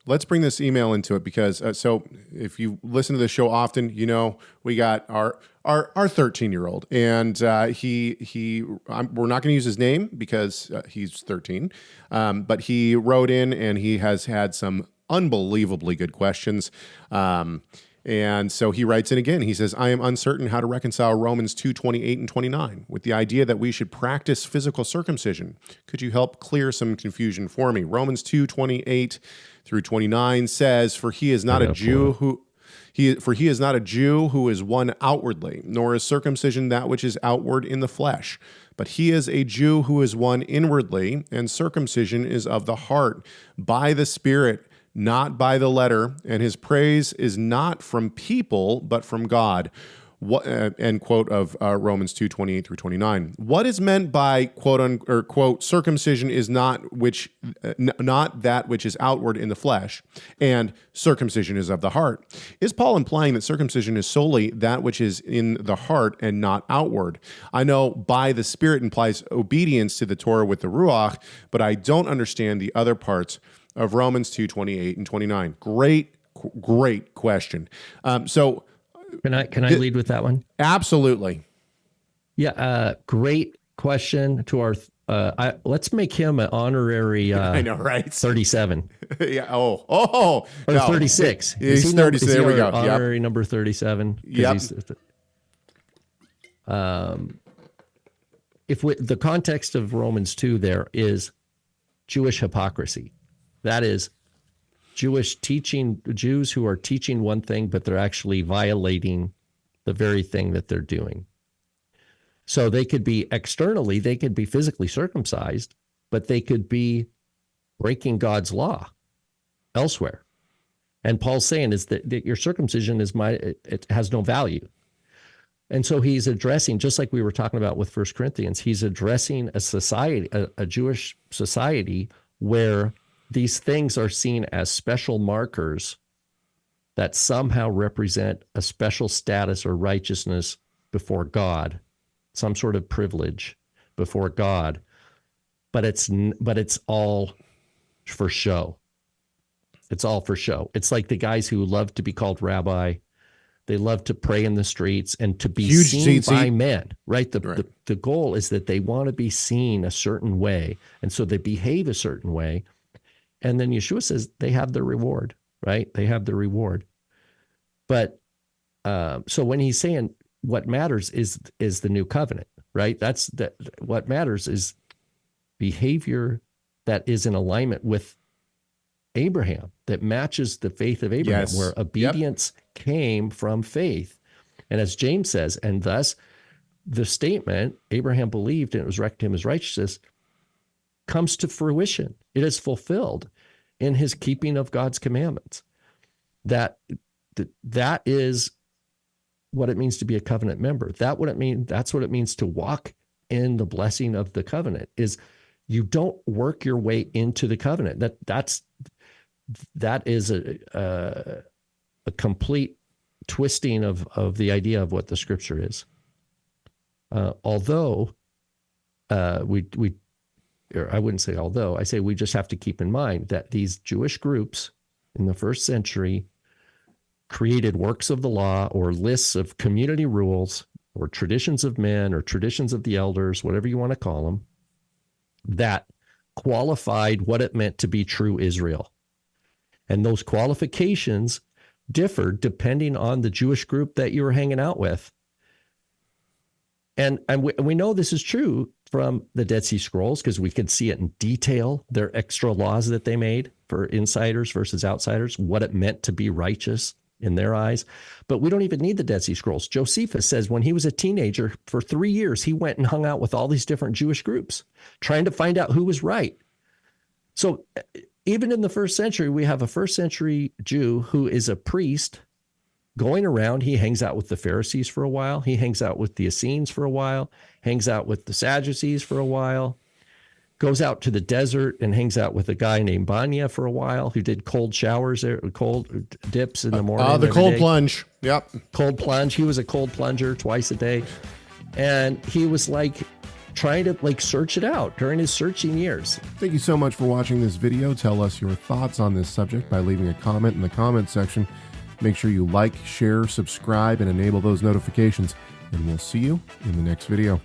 let's bring this email into it because so if you listen to the show often, you know we got our 13-year-old, and we're not going to use his name because he's 13, but he wrote in and he has had some unbelievably good questions. And so he writes in again. He says, I am uncertain how to reconcile Romans 2:28 and 29 with the idea that we should practice physical circumcision. Could you help clear some confusion for me? Romans 2:28 through 29 says, For he is not a Jew who is one outwardly, nor is circumcision that which is outward in the flesh. But he is a Jew who is one inwardly, and circumcision is of the heart, by the Spirit, not by the letter, and his praise is not from people, but from God. What, end quote of Romans 2:28 through 29. What is meant by quote circumcision is not that which is outward in the flesh, and circumcision is of the heart? Is Paul implying that circumcision is solely that which is in the heart and not outward? I know by the Spirit implies obedience to the Torah with the Ruach, but I don't understand the other parts of Romans 2:28 and 29. Great question. So can I lead with that one? Absolutely. Yeah. Great question to our. Let's make him an honorary. I know, right? 37. Yeah. Or no. 36. He's 36. There we go. Honorary number 37. Yep. The context of Romans 2 there is Jewish hypocrisy. That is Jews who are teaching one thing, but they're actually violating the very thing that they're doing. So they could be externally, they could be physically circumcised, but they could be breaking God's law elsewhere. And Paul's saying is that your circumcision it has no value. And so he's addressing, just like we were talking about with 1 Corinthians, he's addressing a society, a Jewish society where these things are seen as special markers that somehow represent a special status or righteousness before God, some sort of privilege before God, but it's all for show. It's all for show. It's like the guys who love to be called rabbi. They love to pray in the streets and to be seen by men, right? The goal is that they want to be seen a certain way, and so they behave a certain way. And then Yeshua says they have the reward, right? They have the reward. But so when he's saying what matters is the new covenant, right? What matters is behavior that is in alignment with Abraham, that matches the faith of Abraham, yes, where obedience came from faith. And as James says, and thus the statement, Abraham believed and it was reckoned to him as righteousness, comes to fruition. It is fulfilled in his keeping of God's commandments. That is what it means to be a covenant member. That's what it means to walk in the blessing of the covenant. Is you don't work your way into the covenant. That is a complete twisting of the idea of what the scripture is. Although I wouldn't say although, I say we just have to keep in mind that these Jewish groups in the first century created works of the law or lists of community rules or traditions of men or traditions of the elders, whatever you want to call them, that qualified what it meant to be true Israel. And those qualifications differed depending on the Jewish group that you were hanging out with. And we know this is true from the Dead Sea Scrolls because we could see it in detail, their extra laws that they made for insiders versus outsiders, what it meant to be righteous in their eyes. But we don't even need the Dead Sea Scrolls. Josephus says when he was a teenager, for 3 years, he went and hung out with all these different Jewish groups, trying to find out who was right. So even in the first century, we have a first century Jew who is a priest going around. He hangs out with the Pharisees for a while. He hangs out with the Essenes for a while, hangs out with the Sadducees for a while, goes out to the desert and hangs out with a guy named Banya for a while who did cold showers there, cold dips in the morning. The cold plunge. Yep. Cold plunge. He was a cold plunger twice a day. And he was like trying to like search it out during his searching years. Thank you so much for watching this video. Tell us your thoughts on this subject by leaving a comment in the comment section. Make sure you like, share, subscribe, and enable those notifications. And we'll see you in the next video.